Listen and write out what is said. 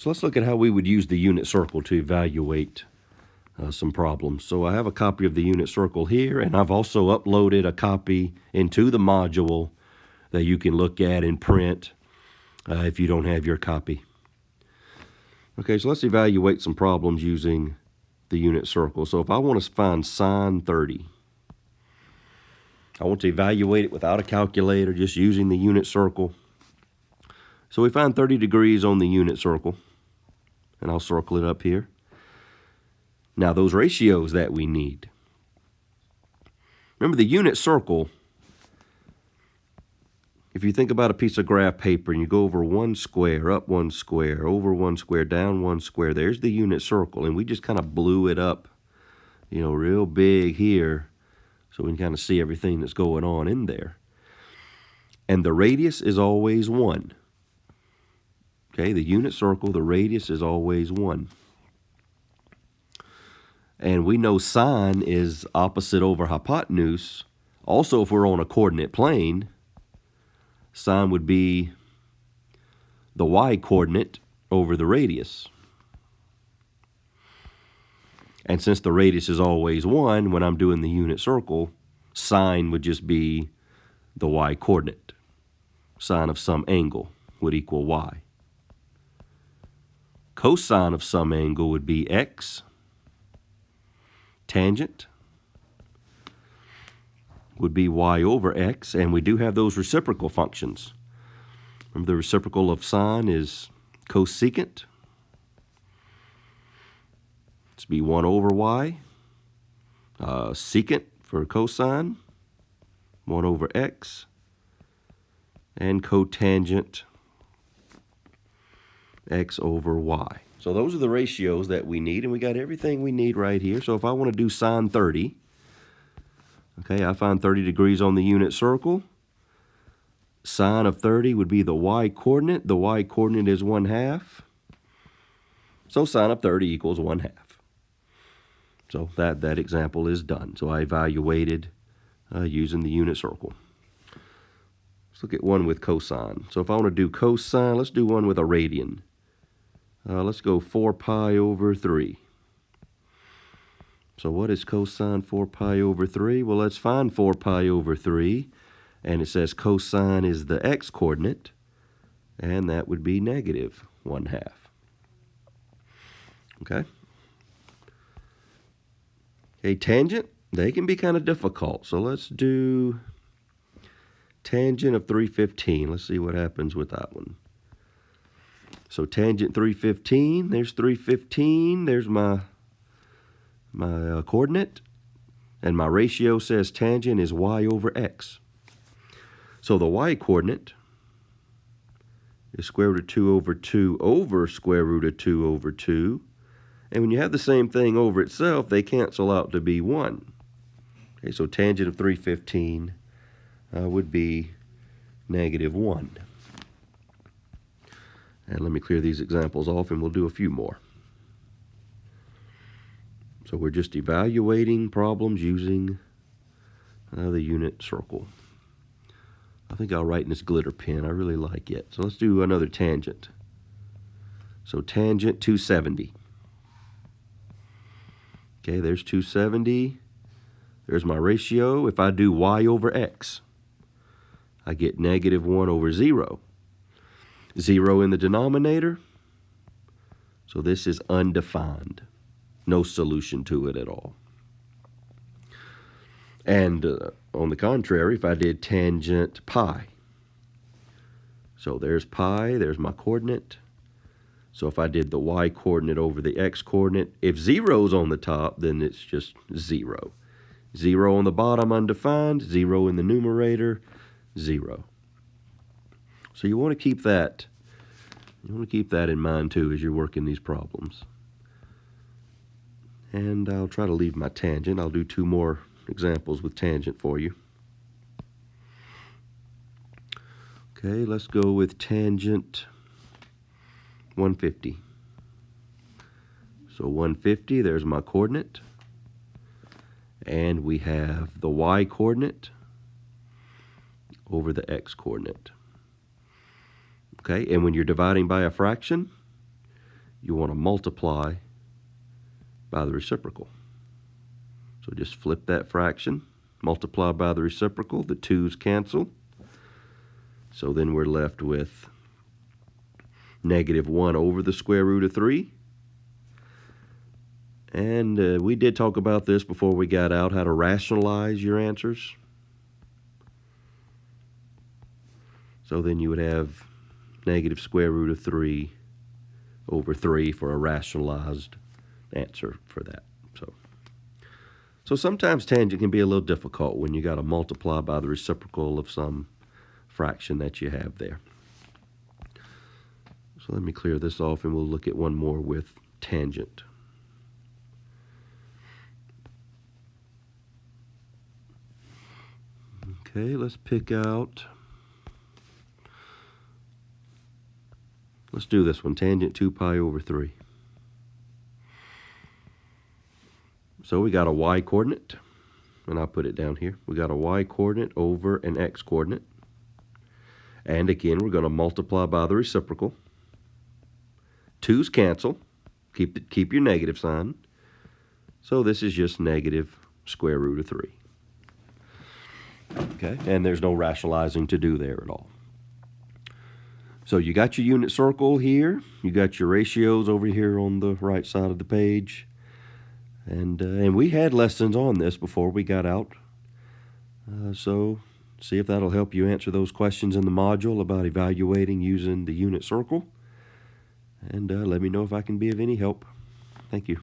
So let's look at how we would use the unit circle to evaluate some problems. So I have a copy of the unit circle here, and I've also uploaded a copy into the module that you can look at and print if you don't have your copy. Okay, so let's evaluate some problems using the unit circle. So if I want to find sine 30, I want to evaluate it without a calculator, just using the unit circle. So we find 30 degrees on the unit circle, and I'll circle it up here. Now those ratios that we need. Remember the unit circle, if you think about a piece of graph paper and you go over one square, up one square, over one square, down one square, there's the unit circle, and we just kind of blew it up, real big here so we can kind of see everything that's going on in there. And the radius is always 1. Okay, the unit circle, the radius is always 1. And we know sine is opposite over hypotenuse. Also, if we're on a coordinate plane, sine would be the y-coordinate over the radius. And since the radius is always 1, when I'm doing the unit circle, sine would just be the y-coordinate. Sine of some angle would equal y. Cosine of some angle would be x. Tangent would be y over x, and we do have those reciprocal functions. Remember, the reciprocal of sine is cosecant. It's be 1 over y. Secant for cosine, 1 over x. And cotangent, x over y. So those are the ratios that we need, and we got everything we need right here. So if I want to do sine 30, okay, I find 30 degrees on the unit circle. Sine of 30 would be the y-coordinate. The y-coordinate is 1/2. So sine of 30 equals 1/2. So that example is done. So I evaluated using the unit circle. Let's look at one with cosine. So if I want to do cosine, let's do one with a radian. Let's go 4 pi over 3. So what is cosine 4 pi over 3? Well, let's find 4 pi over 3. And it says cosine is the x-coordinate, and that would be negative 1/2. Okay? Okay, tangent, they can be kind of difficult. So let's do tangent of 315. Let's see what happens with that one. So tangent 315, there's 315, there's my coordinate, and my ratio says tangent is y over x. So the y-coordinate is square root of 2 over 2 over square root of 2 over 2. And when you have the same thing over itself, they cancel out to be 1. Okay, so tangent of 315 would be negative 1. And let me clear these examples off, and we'll do a few more. So we're just evaluating problems using the unit circle. I think I'll write in this glitter pen. I really like it. So let's do another tangent. So tangent 270. Okay, there's 270. There's my ratio. If I do y over x, I get negative 1 over 0. 0 in the denominator. So this is undefined. No solution to it at all. And on the contrary, if I did tangent pi. So there's pi, there's my coordinate. So if I did the y-coordinate over the x-coordinate, if 0's on the top, then it's just 0. 0 on the bottom, undefined. 0 in the numerator, 0. So you want to keep that. You want to keep that in mind too as you're working these problems. And I'll try to leave my tangent. I'll do 2 more examples with tangent for you. Okay, let's go with tangent 150. So 150, there's my coordinate. And we have the y-coordinate over the x-coordinate. Okay, and when you're dividing by a fraction, you want to multiply by the reciprocal. So just flip that fraction, multiply by the reciprocal, the 2's cancel. So then we're left with -1 over the square root of 3. And we did talk about this before we got out, how to rationalize your answers. So then you would have negative square root of 3 over 3 for a rationalized answer for that. So sometimes tangent can be a little difficult when you got to multiply by the reciprocal of some fraction that you have there. So let me clear this off and we'll look at one more with tangent. Okay, let's pick out, let's do this one, tangent 2 pi over 3. So we got a y coordinate, and I'll put it down here. We got a y coordinate over an x coordinate. And again, we're going to multiply by the reciprocal. 2's cancel. Keep your negative sign. So this is just negative square root of 3. Okay, and there's no rationalizing to do there at all. So you got your unit circle here. You got your ratios over here on the right side of the page. And we had lessons on this before we got out. So see if that'll help you answer those questions in the module about evaluating using the unit circle. And let me know if I can be of any help. Thank you.